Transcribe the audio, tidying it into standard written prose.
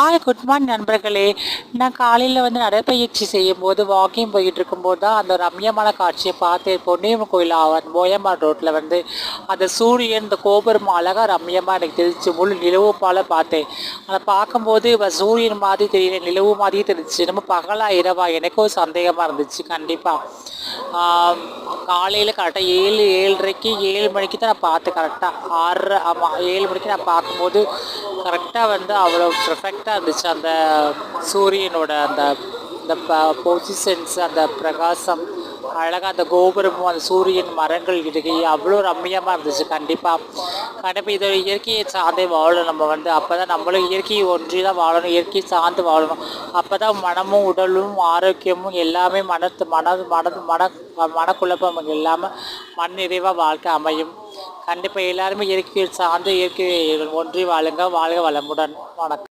Hi good morning நண்பர்களே. நான் காலையில் நடைப்பயிற்சி செய்யும்போது வாக்கிங் போயிட்டு இருக்கும்போது தான் அந்த ரம்யமான காட்சியை பார்த்தேன். பொன்னியம்மன் கோயில் மோயம்மாள் ரோட்டில் அந்த சூரியன் இந்த கோபுரம் அழகாக ரம்யமாக எனக்கு தெரிஞ்சு முழு நிலவு போல் பார்த்தேன். அதை பார்க்கும்போது சூரியன் மாதிரி தெரியல, நிலவு மாதிரியே தெரிஞ்சிச்சு. நம்ம பகலா இரவா எனக்கும் சந்தேகமாக இருந்துச்சு. கண்டிப்பாக காலையில் கரெக்டாக 7:30க்கு 7 மணிக்கு தான் நான் பார்த்தேன். கரெக்டாக 6:30 ஆமாம் 7 மணிக்கு நான் பார்க்கும்போது கரெக்டாக அவ்வளோ பெர்ஃபெக்டாக இருந்துச்சு. அந்த சூரியனோட அந்த இந்த பொசிஷன்ஸ், அந்த பிரகாசம் அழகாக, அந்த கோபுரமும் அந்த சூரியன் மரங்கள் இடுகை அவ்வளோ ரம்மியமாக இருந்துச்சு. கண்டிப்பாக இதை இயற்கையை சார்ந்தே வாழணும். நம்ம அப்போ தான் நம்மளும் இயற்கையை ஒன்றி தான் வாழணும், இயற்கையை சார்ந்து வாழணும். அப்போ தான் மனமும் உடலும் ஆரோக்கியமும் எல்லாமே மனக்குழப்பம் இல்லாமல் மண் நிறைவாக வாழ்க்கை அமையும். கண்டிப்பாக எல்லாருமே இயற்கையை சார்ந்து இயற்கையை ஒன்றி வாழுங்க. வாழ்க வளமுடன். வணக்கம்.